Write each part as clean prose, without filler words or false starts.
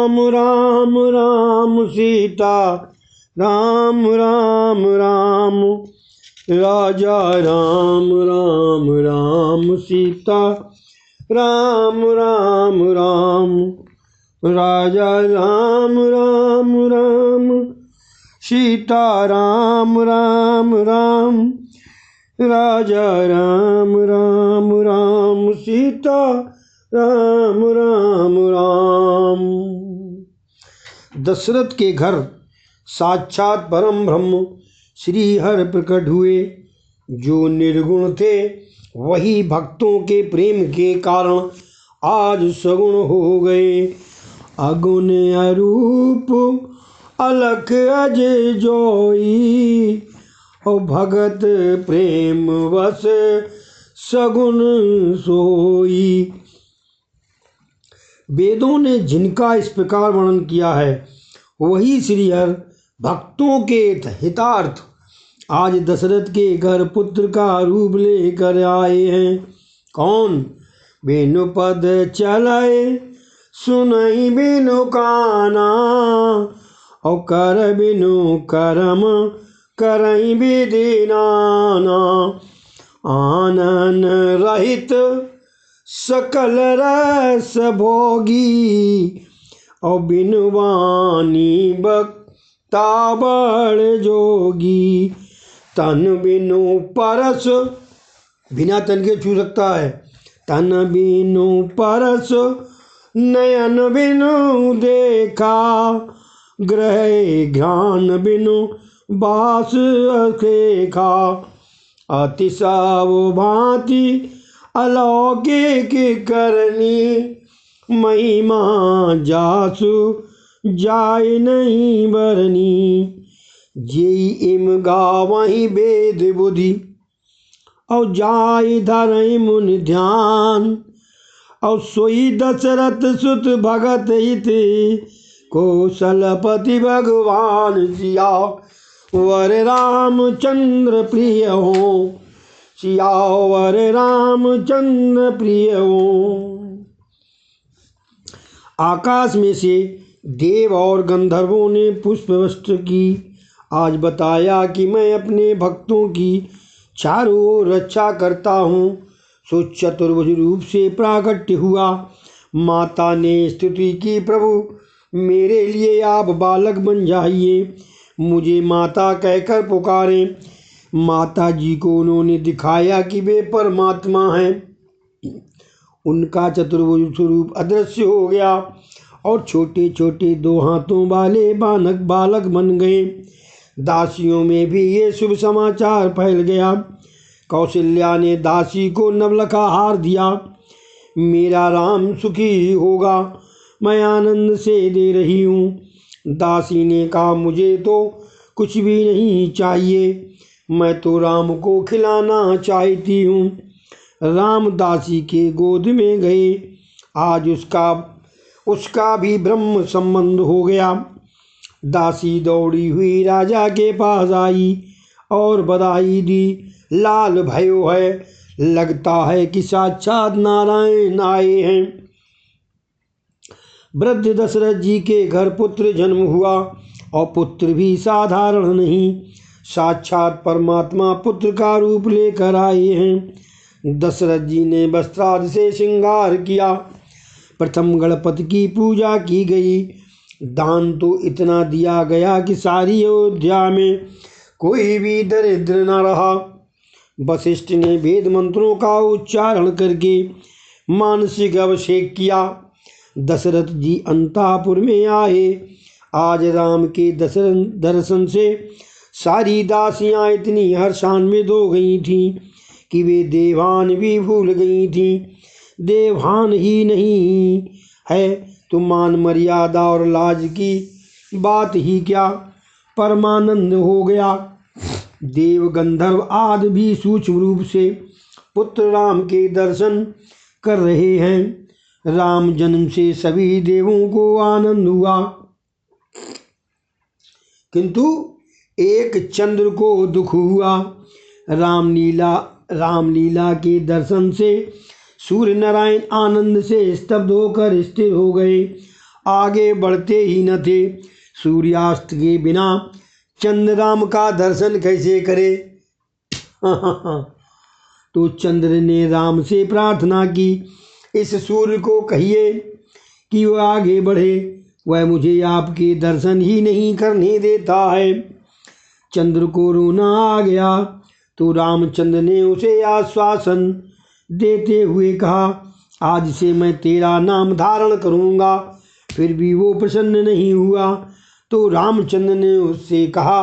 राम राम राम सीता राम राम राम, राजा राम राम राम सीता राम राम राम, राजा राम राम राम सीता राम राम राम, राजा राम राम राम सीता राम राम राम। दशरथ के घर साक्षात परम ब्रह्म श्री हरि प्रकट हुए। जो निर्गुण थे वही भक्तों के प्रेम के कारण आज सगुण हो गए। अगुण अरूप अलख अजय जोई, और भगत प्रेम वस सगुण सोई। वेदों ने जिनका इस प्रकार वर्णन किया है वही श्री हरि भक्तों के हितार्थ आज दशरथ के घर पुत्र का रूप लेकर आए हैं। कौन? बिनु पद चलाए सुनई बिनु काना, और कर बिनु करम करई विधि नाना। आनन रहित सकल रस भोगी, और बिनु वाणी बक्ता बड़ जोगी। तन बिनु परस, बिना तन के छू सकता है। तन बिनु परस नयन बिनु देखा, ग्रह ज्ञान बिनु बास अखेखा। अतिशय भांति अलौकिक करनी, महिमा जासु जाय नहीं बरनी। जेई इम गावहीं वेद बुद्धि, और जाय धरई मुनि ध्यान। और सोई दशरथ सुत भगत हित, कौशलपति भगवान सिया वर रामचंद्र प्रिय हो, सियावर रामचंद्र प्रिय हो। आकाश में से देव और गंधर्वों ने पुष्पवृष्टि की। आज बताया कि मैं अपने भक्तों की चारों ओर रक्षा करता हूँ। सो चतुर्भुज रूप से प्राकट्य हुआ। माता ने स्तुति की, प्रभु मेरे लिए आप बालक बन जाइए, मुझे माता कहकर पुकारें। माता जी को उन्होंने दिखाया कि वे परमात्मा हैं। उनका चतुर्भुज स्वरूप अदृश्य हो गया और छोटे छोटे 2 हाथों वाले बालक बन गए। दासियों में भी ये शुभ समाचार फैल गया। कौशल्या ने दासी को नवलखा हार दिया। मेरा राम सुखी होगा, मैं आनंद से दे रही हूँ। दासी ने कहा, मुझे तो कुछ भी नहीं चाहिए, मैं तो राम को खिलाना चाहती हूँ। राम दासी के गोद में गए। आज उसका भी ब्रह्म संबंध हो गया। दासी दौड़ी हुई राजा के पास आई और बधाई दी। लाल भयो है, लगता है कि साक्षात नारायण आए हैं। वृद्ध दशरथ जी के घर पुत्र जन्म हुआ, और पुत्र भी साधारण नहीं, साक्षात परमात्मा पुत्र का रूप लेकर आए हैं। दशरथ जी ने वस्त्रादि से श्रृंगार किया। प्रथम गणपति की पूजा की गई। दान तो इतना दिया गया कि सारी अयोध्या में कोई भी दरिद्र न रहा। वशिष्ठ ने वेद मंत्रों का उच्चारण करके मानसिक अभिषेक किया। दशरथ जी अंतापुर में आए। आज राम के दर्शन से सारी दासियां इतनी हर्षान्वित हो गई थीं कि वे देवान भी भूल गई थीं। देवान ही नहीं है तो मान मर्यादा और लाज की बात ही क्या, परमानंद हो गया। देव गंधर्व आदि भी सूक्ष्म रूप से पुत्र राम के दर्शन कर रहे हैं। राम जन्म से सभी देवों को आनंद हुआ, किंतु एक चंद्र को दुख हुआ। रामलीला के दर्शन से सूर्य नारायण आनंद से स्तब्ध होकर स्थिर हो गए आगे बढ़ते ही न थे। सूर्यास्त के बिना चंद्र राम का दर्शन कैसे करे। तो चंद्र ने राम से प्रार्थना की, इस सूर्य को कहिए कि वह आगे बढ़े, वह मुझे आपके दर्शन ही नहीं करने देता है। चंद्र को रोना आ गया तो रामचंद्र ने उसे आश्वासन देते हुए कहा, आज से मैं तेरा नाम धारण करूँगा। फिर भी वो प्रसन्न नहीं हुआ। तो रामचंद्र ने उससे कहा,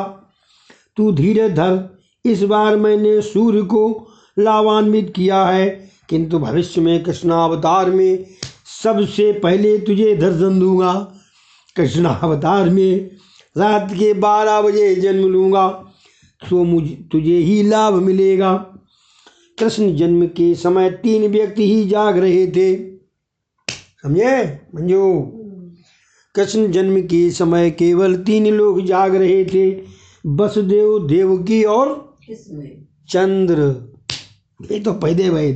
तू धीरज धर, इस बार मैंने सूर्य को लाभान्वित किया है, किंतु भविष्य में कृष्णावतार में सबसे पहले तुझे दर्शन दूंगा। कृष्णावतार में रात के 12 बजे जन्म लूँगा, तो तुझे ही लाभ मिलेगा। कृष्ण जन्म के समय 3 व्यक्ति ही जाग रहे थे, समझे मंजू। कृष्ण जन्म के समय केवल 3 लोग जाग रहे थे, वसुदेव, देवकी और चंद्र। ये तो पैदे भाई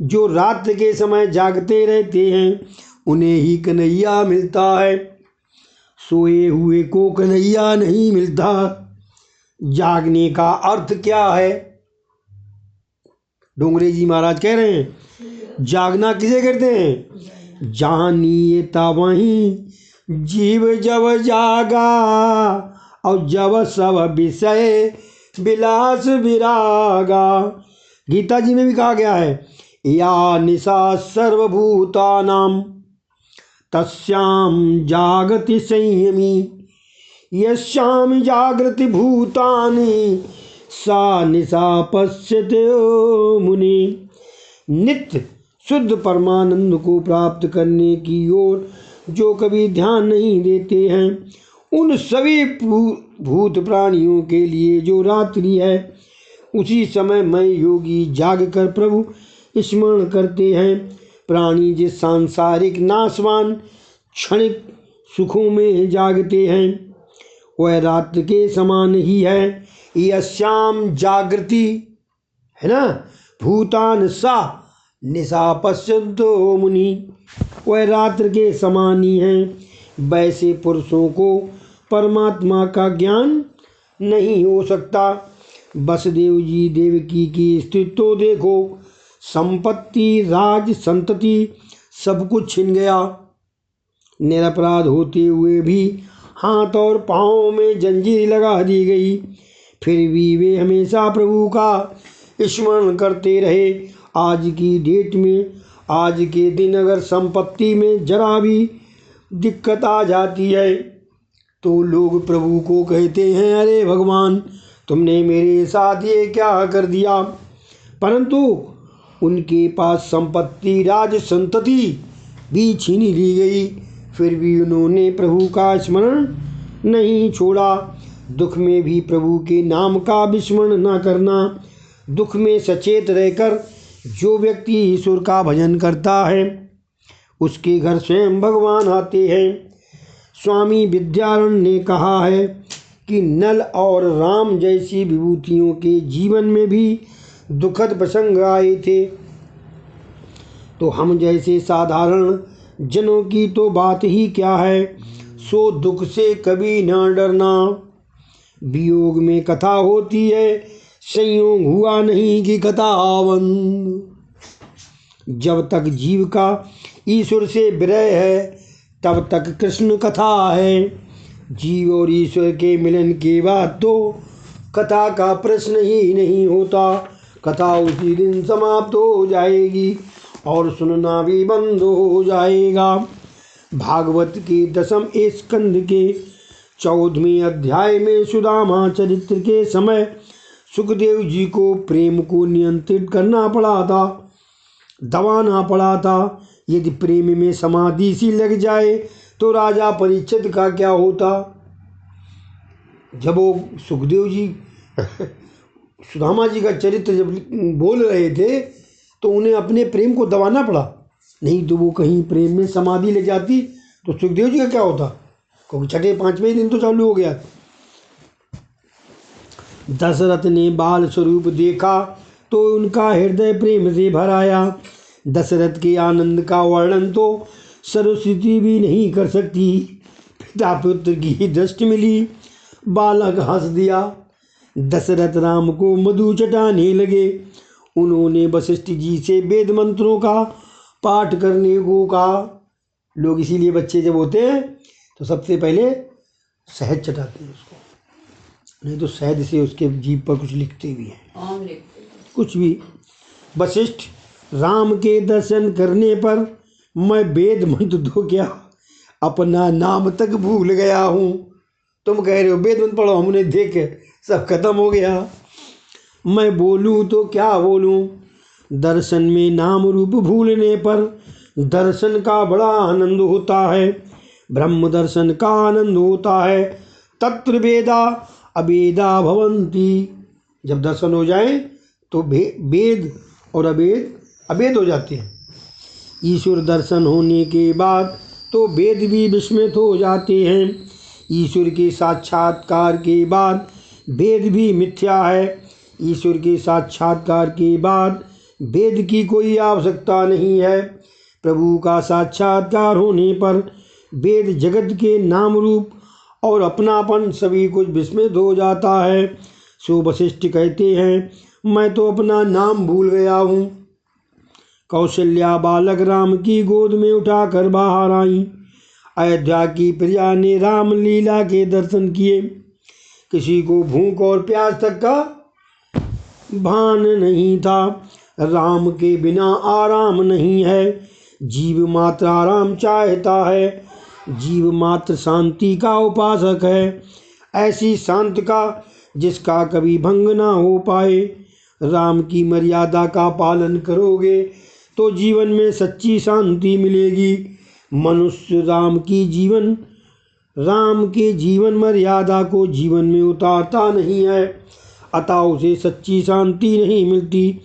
जो रात के समय जागते रहते हैं उन्हें ही कन्हैया मिलता है, सोए हुए को कन्हैया नहीं मिलता। जागने का अर्थ क्या है? डोंगरे जी महाराज कह रहे हैं, जागना किसे कहते हैं? जानिए वहीं जीव जब जागा, और जब सब विषय विलास विरागा। गीता जी में भी कहा गया है, या निशा सर्वभूतानां तस्याम जागति संयमी, यस्याम जागृति भूतानि सा निशा पश्यते मुनि। नित्य शुद्ध परमानंद को प्राप्त करने की ओर जो कभी ध्यान नहीं देते हैं, उन सभी भूत प्राणियों के लिए जो रात्रि है, उसी समय में योगी जागकर प्रभु स्मरण करते हैं। प्राणी जिस सांसारिक नाशवान क्षणिक सुखों में जागते हैं, वह रात्र के समान ही है। यस्याम जागृति है ना, भूतान सा निशा पश्यन्तो मुनि, वह रात्र के समान ही हैं। वैसे पुरुषों को परमात्मा का ज्ञान नहीं हो सकता। वसुदेव जी देवकी की स्थिति तो देखो, संपत्ति, राज, संतति सब कुछ छिन गया। निरपराध होते हुए भी हाथ और पाँव में जंजीर लगा दी गई, फिर भी वे हमेशा प्रभु का स्मरण करते रहे। आज की डेट में, आज के दिन अगर संपत्ति में जरा भी दिक्कत आ जाती है तो लोग प्रभु को कहते हैं, अरे भगवान तुमने मेरे साथ ये क्या कर दिया। परंतु उनके पास संपत्ति, राज, संतति भी छीन ली गई, फिर भी उन्होंने प्रभु का स्मरण नहीं छोड़ा। दुख में भी प्रभु के नाम का विस्मरण न करना। दुख में सचेत रहकर जो व्यक्ति ईश्वर का भजन करता है, उसके घर स्वयं भगवान आते हैं। स्वामी विद्यारण्य ने कहा है कि नल और राम जैसी विभूतियों के जीवन में भी दुखद प्रसंग आए थे, तो हम जैसे साधारण जनों की तो बात ही क्या है। सो दुख से कभी न डरना। वियोग में कथा होती है, संयोग हुआ नहीं कि कथा बंद। जब तक जीव का ईश्वर से विरह है, तब तक कृष्ण कथा है। जीव और ईश्वर के मिलन के बाद तो कथा का प्रश्न ही नहीं होता। कथा उसी दिन समाप्त हो जाएगी और सुनना भी बंद हो जाएगा। भागवत के 10वें स्कंद के 14वें अध्याय में सुदामा चरित्र के समय सुखदेव जी को प्रेम को नियंत्रित करना पड़ा था, दबाना पड़ा था। यदि प्रेम में समाधि सी लग जाए तो राजा परीक्षित का क्या होता। जब वो सुखदेव जी सुदामा जी का चरित्र जब बोल रहे थे तो उन्हें अपने प्रेम को दबाना पड़ा, नहीं तो वो कहीं प्रेम में समाधि ले जाती तो सुखदेव जी का क्या होता, क्योंकि 6-5वें दिन तो चालू हो गया। दशरथ ने बाल स्वरूप देखा तो उनका हृदय प्रेम से भर आया। दशरथ के आनंद का वर्णन तो सरस्वती भी नहीं कर सकती। पिता पुत्र की ही दृष्टि मिली, बालक हंस दिया। दशरथ राम को मधु चटाने लगे। उन्होंने वशिष्ठ जी से वेद मंत्रों का पाठ करने को कहा। लोग इसीलिए बच्चे जब होते हैं तो सबसे पहले शहद चटाते हैं उसको, नहीं तो शहद से उसके जीभ पर कुछ लिखते भी हैं, कुछ भी। वशिष्ठ, राम के दर्शन करने पर मैं वेद मंत्र तो क्या अपना नाम तक भूल गया हूँ। तुम कह रहे हो वेद मंत्र पढ़ो, हमने देखे सब खत्म हो गया। मैं बोलूँ तो क्या बोलूँ, दर्शन में नाम रूप भूलने पर दर्शन का बड़ा आनंद होता है। ब्रह्म दर्शन का आनंद होता है। तत्र वेदा अवेदा भवन्ति। जब दर्शन हो जाए तो वेद और अवेद अवेद हो जाते हैं। ईश्वर दर्शन होने के बाद तो वेद भी विस्मित हो जाते हैं। ईश्वर के साक्षात्कार के बाद वेद भी मिथ्या है। ईश्वर के साक्षात्कार के बाद वेद की कोई आवश्यकता नहीं है। प्रभु का साक्षात्कार होने पर वेद जगत के नाम रूप और अपनापन सभी कुछ विस्मित हो जाता है। सो वशिष्ठ कहते हैं, मैं तो अपना नाम भूल गया हूँ। कौशल्या बालक राम की गोद में उठाकर बाहर आई। अयोध्या की प्रिया ने राम लीला के दर्शन किए। किसी को भूख और प्यास तक का भान नहीं था। राम के बिना आराम नहीं है। जीव मात्र आराम चाहता है। जीव मात्र शांति का उपासक है, ऐसी शांति का जिसका कभी भंग ना हो पाए। राम की मर्यादा का पालन करोगे तो जीवन में सच्ची शांति मिलेगी। मनुष्य राम के जीवन मर्यादा को जीवन में उतारता नहीं है, अतः उसे सच्ची शांति नहीं मिलती।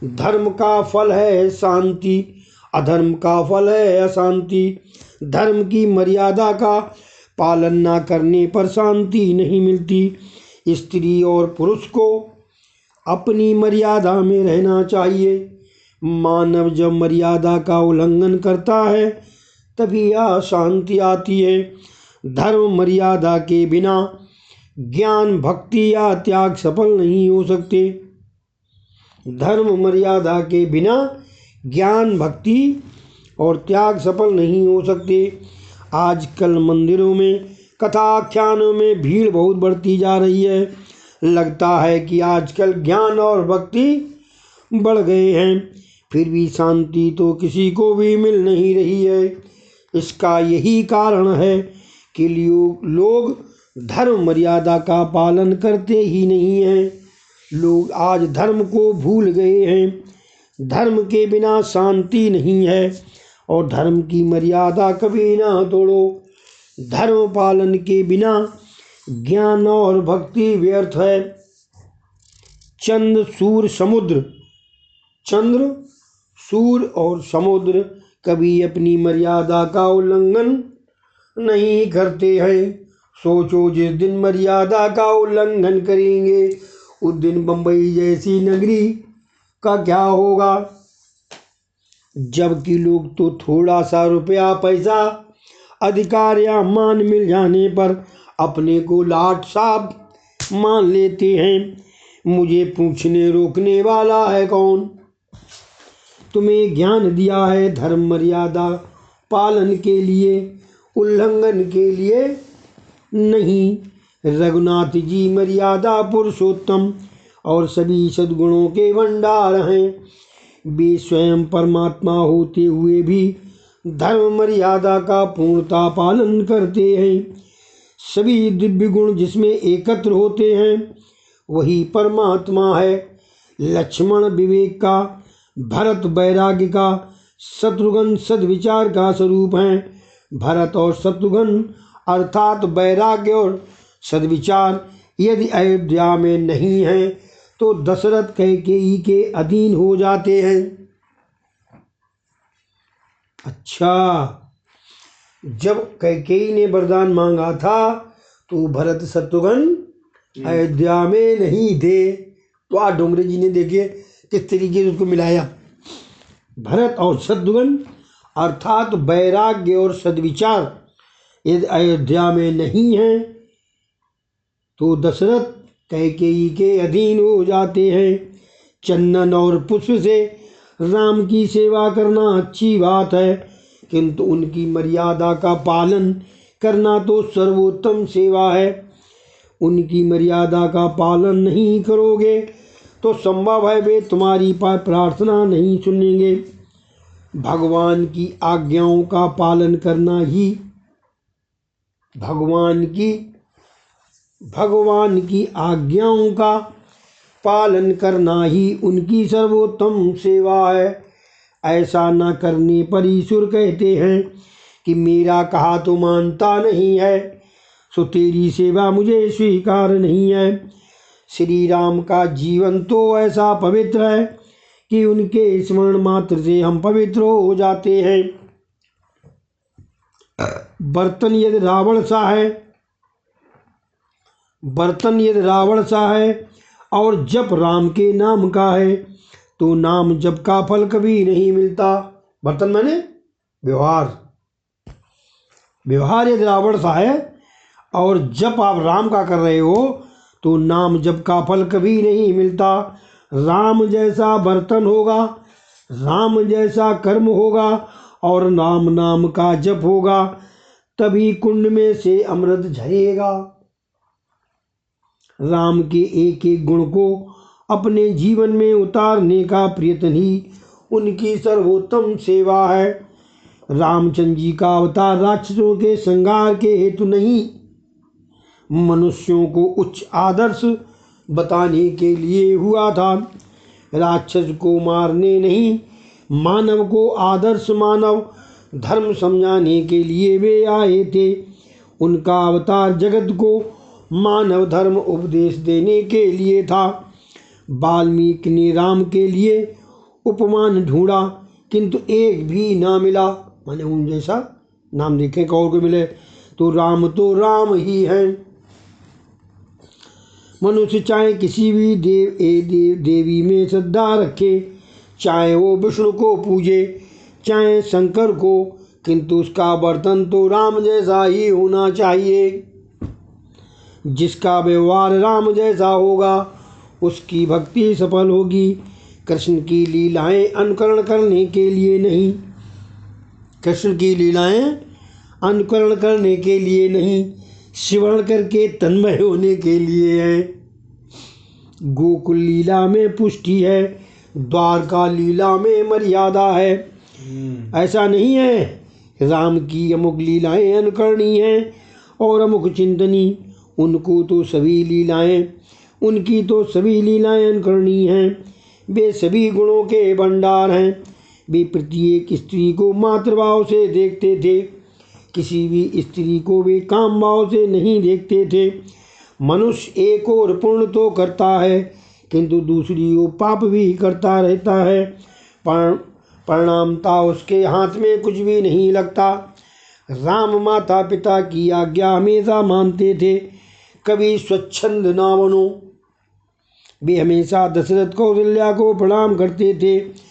धर्म का फल है शांति, अधर्म का फल है अशांति। धर्म की मर्यादा का पालन न करने पर शांति नहीं मिलती। स्त्री और पुरुष को अपनी मर्यादा में रहना चाहिए। मानव जब मर्यादा का उल्लंघन करता है तभी अशांति आती है। धर्म मर्यादा के बिना ज्ञान, भक्ति या त्याग सफल नहीं हो सकते। धर्म मर्यादा के बिना ज्ञान, भक्ति और त्याग सफल नहीं हो सकते। आजकल मंदिरों में कथा आख्यानों में भीड़ बहुत बढ़ती जा रही है। लगता है कि आजकल ज्ञान और भक्ति बढ़ गए हैं, फिर भी शांति तो किसी को भी मिल नहीं रही है। इसका यही कारण है कि लोग धर्म मर्यादा का पालन करते ही नहीं हैं। लोग आज धर्म को भूल गए हैं। धर्म के बिना शांति नहीं है और धर्म की मर्यादा कभी ना तोड़ो। धर्म पालन के बिना ज्ञान और भक्ति व्यर्थ है। चंद्र, सूर्य और समुद्र कभी अपनी मर्यादा का उल्लंघन नहीं करते हैं। सोचो, जिस दिन मर्यादा का उल्लंघन करेंगे उस दिन बंबई जैसी नगरी का क्या होगा। जबकि लोग तो थोड़ा सा रुपया, पैसा, अधिकार या मान मिल जाने पर अपने को लाट साहब मान लेते हैं। मुझे पूछने रोकने वाला है कौन? तुम्हें ज्ञान दिया है धर्म मर्यादा पालन के लिए, उल्लंघन के लिए नहीं। रघुनाथ जी मर्यादा पुरुषोत्तम और सभी सद्गुणों के भंडार हैं। वे स्वयं परमात्मा होते हुए भी धर्म मर्यादा का पूर्णता पालन करते हैं। सभी दिव्य गुण जिसमें एकत्र होते हैं वही परमात्मा है। लक्ष्मण विवेक का, भरत वैराग्य का, शत्रुघ्न सद्विचार का स्वरूप हैं। भरत और शत्रुघ्न अर्थात वैराग्य और सद्विचार यदि अयोध्या में नहीं है तो दशरथ कैकेयी के अधीन हो जाते हैं। अच्छा, जब कैकेयी ने वरदान मांगा था तो भरत शत्रुघ्न अयोध्या में नहीं थे। तो आज डोंगरे जी ने देखिए किस तरीके से उसको मिलाया। भरत और शत्रुघ्न अर्थात वैराग्य और सद्विचार यदि अयोध्या में नहीं है तो दशरथ कैकेयी के अधीन हो जाते हैं। चंदन और पुष्प से राम की सेवा करना अच्छी बात है, किंतु उनकी मर्यादा का पालन करना तो सर्वोत्तम सेवा है। उनकी मर्यादा का पालन नहीं करोगे तो संभव है वे तुम्हारी प्रार्थना नहीं सुनेंगे। भगवान की आज्ञाओं का पालन करना ही भगवान की आज्ञाओं का पालन करना ही उनकी सर्वोत्तम सेवा है। ऐसा न करने पर ईश्वर कहते हैं कि मेरा कहा तो मानता नहीं है, सो तेरी सेवा मुझे स्वीकार नहीं है। श्री राम का जीवन तो ऐसा पवित्र है कि उनके स्मरण मात्र से हम पवित्र हो जाते हैं। बर्तन यदि रावण सा है और जप राम के नाम का है तो नाम जप का फल कभी नहीं मिलता। बर्तन मैंने व्यवहार यदि रावण सा है और जप आप राम का कर रहे हो तो नाम जप का फल कभी नहीं मिलता। राम जैसा बर्तन होगा, राम जैसा कर्म होगा और नाम का जप होगा, तभी कुंड में से अमृत झरेगा। राम के एक एक गुण को अपने जीवन में उतारने का प्रयत्न ही उनकी सर्वोत्तम सेवा है। रामचंद्र जी का अवतार राक्षसों के संहार के हेतु नहीं, मनुष्यों को उच्च आदर्श बताने के लिए हुआ था। राक्षस को मारने नहीं, मानव को आदर्श मानव धर्म समझाने के लिए वे आए थे। उनका अवतार जगत को मानव धर्म उपदेश देने के लिए था। वाल्मीकि ने राम के लिए उपमान ढूंढा किंतु एक भी ना मिला। माने उन जैसा नाम देखें कौर को मिले तो राम ही है। मनुष्य चाहे किसी भी देवी में श्रद्धा रखे, चाहे वो विष्णु को पूजे चाहे शंकर को, किंतु उसका बर्तन तो राम जैसा ही होना चाहिए। जिसका व्यवहार राम जैसा होगा उसकी भक्ति सफल होगी। कृष्ण की लीलाएं अनुकरण करने के लिए नहीं, स्मरण करके तन्मय होने के लिए है। गोकुल लीला में पुष्टि है, द्वारका लीला में मर्यादा है। ऐसा नहीं है राम की अमुक लीलाएं अनुकरणीय हैं और अमुक चिंतनी, उनकी तो सभी लीलाएं अनुकरणीय हैं। वे सभी गुणों के भंडार हैं। वे प्रत्येक स्त्री को मातृभाव से देखते थे, किसी भी स्त्री को वे काम भाव से नहीं देखते थे। मनुष्य एक और पुण्य तो करता है किंतु दूसरी ओर पाप भी करता रहता है। परिणामता उसके हाथ में कुछ भी नहीं लगता। राम माता पिता की आज्ञा हमेशा मानते थे, कभी स्वच्छंद ना बनो। वे हमेशा दशरथ कौशल्या को प्रणाम करते थे।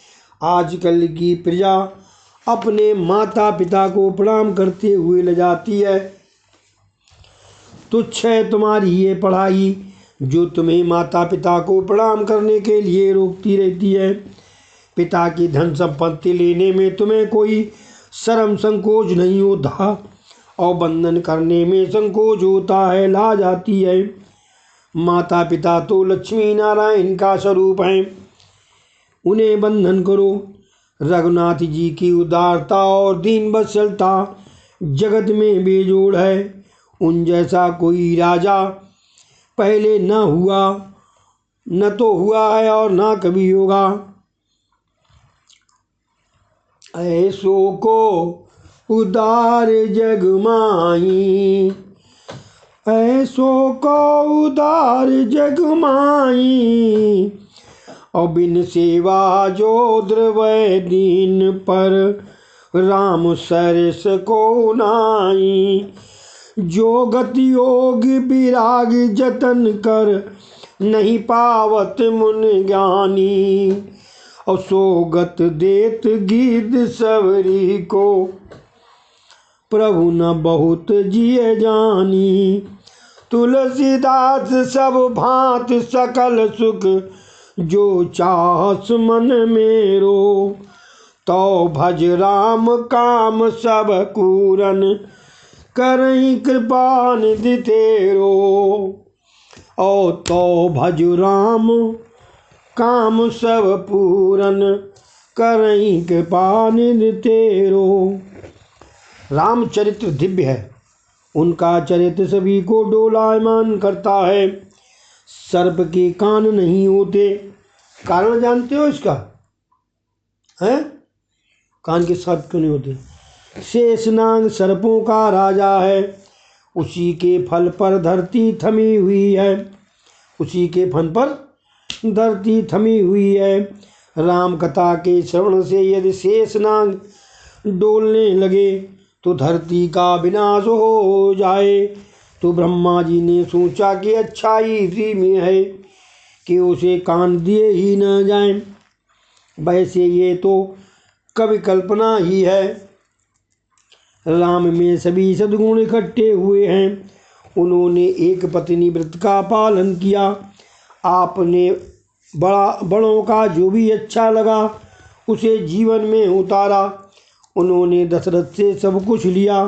आजकल की प्रजा अपने माता पिता को प्रणाम करते हुए ले जाती है। तुच्छ है तुम्हारी ये पढ़ाई जो तुम्हें माता पिता को प्रणाम करने के लिए रोकती रहती है। पिता की धन संपत्ति लेने में तुम्हें कोई शर्म संकोच नहीं होता और बंधन करने में संकोच होता है, लाज आती है। माता पिता तो लक्ष्मी नारायण का स्वरूप हैं, उन्हें बंधन करो। रघुनाथ जी की उदारता और दीन वत्सलता जगत में बेजोड़ है। उन जैसा कोई राजा पहले न हुआ, न तो हुआ है और न कभी होगा। ऐसो को उदार जग माही, ऐसो को उदार जग माही, और बिन सेवा जो द्रवै दीन पर राम सरस को नाई। जो गति योग विराग जतन कर नहीं पावत मुन ज्ञानी, असोगत देत गीत सवरी को, प्रभु न बहुत जिय जानी। तुलसीदास सब भांत सकल सुख, जो चाहस मन मेरो, तो भज राम काम सब पूरन, करई कृपा निधि तेरो। ओ तो भज राम काम सब पूरन, करई कृपा निधि तेरो। रामचरित्र दिव्य है, उनका चरित्र सभी को डोलायमान करता है। सर्प के कान नहीं होते, कारण जानते हो इसका? है कान के सर्प क्यों नहीं होते? शेषनाग सर्पों का राजा है, उसी के फल पर धरती थमी हुई है, उसी के फल पर धरती थमी हुई है। राम कथा के श्रवण से यदि शेषनाग डोलने लगे तो धरती का विनाश हो जाए। तो ब्रह्मा जी ने सोचा कि अच्छाई इसी में है कि उसे कान दिए ही न जाएं। वैसे ये तो कवि कल्पना ही है। राम में सभी सद्गुण इकट्ठे हुए हैं। उन्होंने एक पत्नी व्रत का पालन किया। आपने बड़ों का जो भी अच्छा लगा उसे जीवन में उतारा। उन्होंने दशरथ से सब कुछ लिया,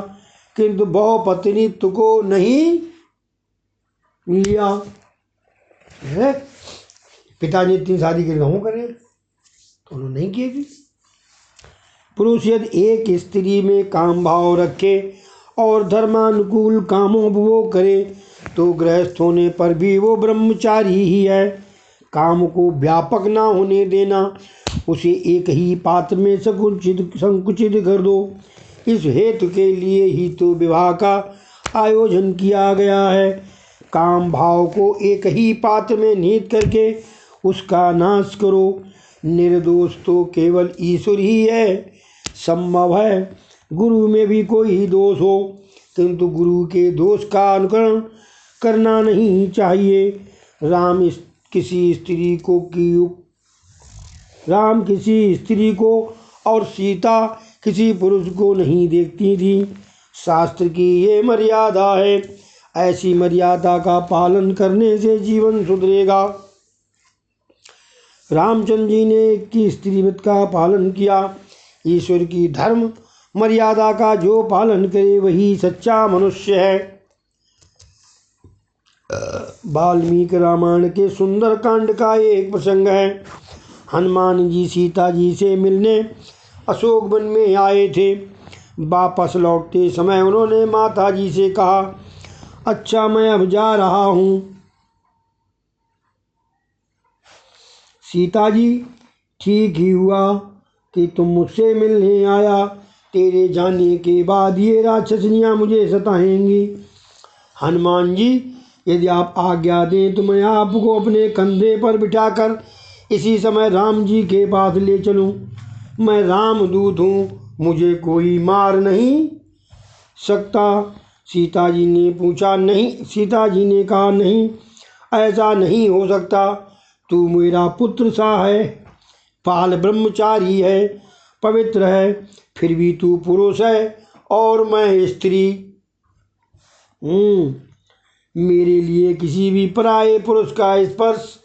किंतु बहुपत्नीत्व को नहीं लिया है। पिताजी इतनी शादी के गाँव करे तो उन्होंने नहीं किए थी। पुरुष यदि एक स्त्री में काम भाव रखे और धर्मानुकूल कामों वो करे तो गृहस्थ होने पर भी वो ब्रह्मचारी ही है। काम को व्यापक ना होने देना, उसे एक ही पात्र में संकुचित कर दो। इस हेतु के लिए ही तो विवाह का आयोजन किया गया है। काम भाव को एक ही पात्र में निहित करके उसका नाश करो। निर्दोष तो केवल ईश्वर ही है। संभव है गुरु में भी कोई दोष हो, किंतु गुरु के दोष का अनुकरण करना नहीं चाहिए। राम किसी स्त्री को और सीता किसी पुरुष को नहीं देखती थी। शास्त्र की ये मर्यादा है। ऐसी मर्यादा का पालन करने से जीवन सुधरेगा। रामचंद्र जी ने की स्त्री व्रत का पालन किया। ईश्वर की धर्म मर्यादा का जो पालन करे वही सच्चा मनुष्य है। वाल्मीकि रामायण के सुंदर कांड का एक प्रसंग है। हनुमान जी सीता जी से मिलने अशोक वन में आए थे। वापस लौटते समय उन्होंने माता जी से कहा, अच्छा मैं अब जा रहा हूँ। सीता जी, ठीक ही हुआ कि तुम मुझसे मिलने आया। तेरे जाने के बाद ये राक्षसनियाँ मुझे सताएंगी। हनुमान जी, यदि आप आज्ञा दें तो मैं आपको अपने कंधे पर बिठाकर इसी समय राम जी के पास ले चलूं। मैं रामदूत हूँ, मुझे कोई मार नहीं सकता। सीता जी ने पूछा, नहीं। सीता जी ने कहा, नहीं, ऐसा नहीं हो सकता। तू मेरा पुत्र सा है, बाल ब्रह्मचारी है, पवित्र है, फिर भी तू पुरुष है और मैं स्त्री। मेरे लिए किसी भी पराये पुरुष का स्पर्श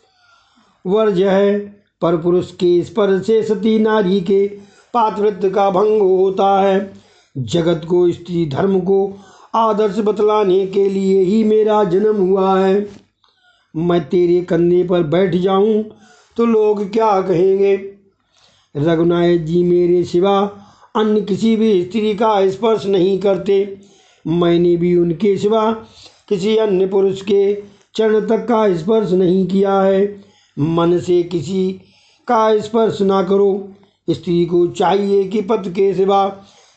वर्ज्य है, पर पुरुष के स्पर्श से सती नारी के पातिव्रत्य का भंग होता है। जगत को स्त्री धर्म को आदर्श बतलाने के लिए ही मेरा जन्म हुआ है। मैं तेरे कंधे पर बैठ जाऊं तो लोग क्या कहेंगे? रघुनायक जी मेरे सिवा अन्य किसी भी स्त्री का स्पर्श नहीं करते। मैंने भी उनके सिवा किसी अन्य पुरुष के चरण तक का स्पर्श नहीं किया है। मन से किसी का स्पर्श ना करो। स्त्री को चाहिए कि पति के सिवा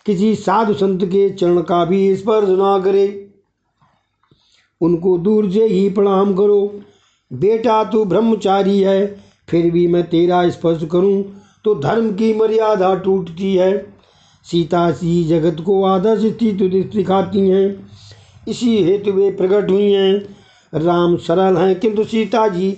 किसी साधु संत के चरण का भी स्पर्श ना करे, उनको दूर से ही प्रणाम करो। बेटा तू ब्रह्मचारी है, फिर भी मैं तेरा स्पर्श करूं तो धर्म की मर्यादा टूटती है। सीता जी जगत को आदर्श स्थिति दिखाती हैं, इसी हेतु वे प्रकट हुई हैं। राम सरल हैं, किंतु सीता जी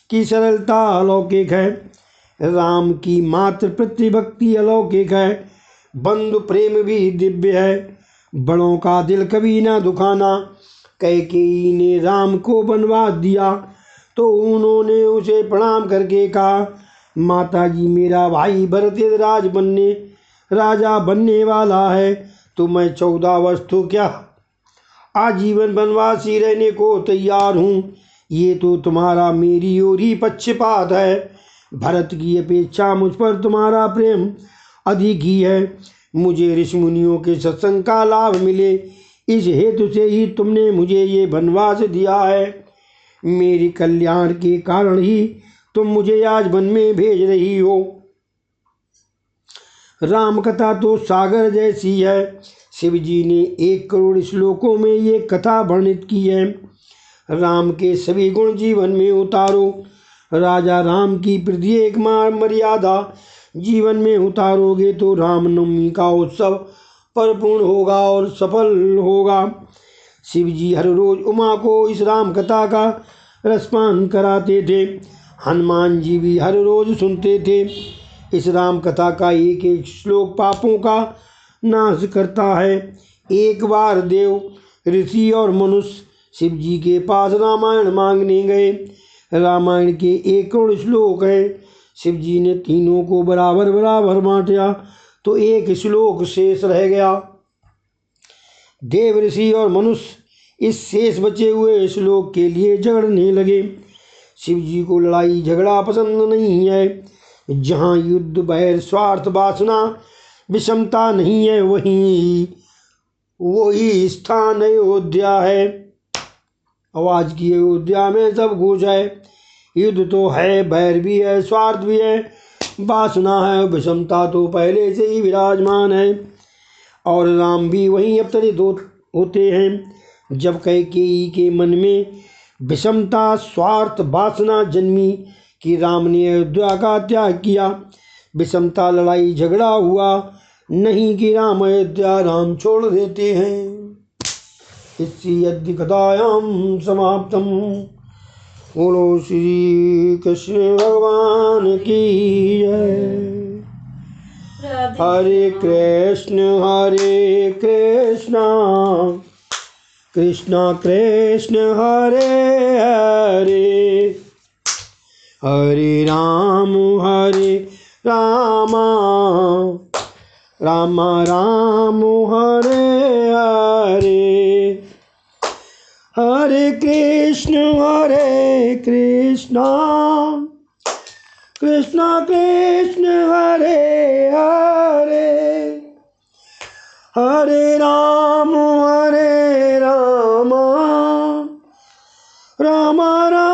की सरलता अलौकिक है। राम की मात्र प्रतिभक्ति अलौकिक है, बंधु प्रेम भी दिव्य है। बड़ों का दिल कभी ना दुखाना। कैकेयी ने राम को वनवास दिया तो उन्होंने उसे प्रणाम करके कहा, माता जी, मेरा भाई भरत राजा बनने वाला है, तो मैं 14 वर्ष तो क्या आजीवन वनवासी रहने को तैयार हूँ। ये तो तुम्हारा मेरी ओर ही पक्षपात है। भरत की अपेक्षा मुझ पर तुम्हारा प्रेम अधिक ही है। मुझे ऋषि मुनियों के सत्संग का लाभ मिले, इस हेतु से ही तुमने मुझे ये वनवास दिया है। मेरी कल्याण के कारण ही तुम मुझे आज वन में भेज रही हो। राम कथा तो सागर जैसी है। शिव जी ने 1 करोड़ श्लोकों में ये कथा वर्णित की है। राम के सभी गुण जीवन में उतारो। राजा राम की प्रत्येक मर्यादा जीवन में उतारोगे तो रामनवमी का उत्सव परिपूर्ण होगा और सफल होगा। शिव जी हर रोज उमा को इस राम कथा का रसपान कराते थे। हनुमान जी भी हर रोज सुनते थे। इस राम कथा का एक एक श्लोक पापों का नाश करता है। एक बार देव, ऋषि और मनुष्य शिव जी के पास रामायण मांगने गए। रामायण के 1 करोड़ श्लोक हैं। शिव जी ने तीनों को बराबर बराबर बांटा तो एक श्लोक शेष रह गया। देव, ऋषि और मनुष्य इस शेष बचे हुए श्लोक के लिए झगड़ने लगे। शिव जी को लड़ाई झगड़ा पसंद नहीं है। जहाँ युद्ध, बैर, स्वार्थ, वासना, विषमता नहीं है, वही स्थान अयोध्या है। आज की अयोध्या में सब कुछ है। युद्ध तो है, बैर भी है, स्वार्थ भी है, वासना है, विषमता तो पहले से ही विराजमान है। और राम भी वहीं अवतरित होते हैं। जब कैकेयी के मन में विषमता, स्वार्थ, वासना जन्मी कि राम ने अयोध्या का त्याग किया। विषमता, लड़ाई झगड़ा हुआ, नहीं कि राम अयोध्या राम छोड़ देते हैं। इसी अद्य कथायां समाप्तम। बोलो श्री कृष्ण भगवान की जय। हरे कृष्ण कृष्ण कृष्ण हरे हरे, हरे राम राम राम हरे हरे। हरे कृष्ण कृष्ण कृष्ण हरे हरे, हरे राम राम राम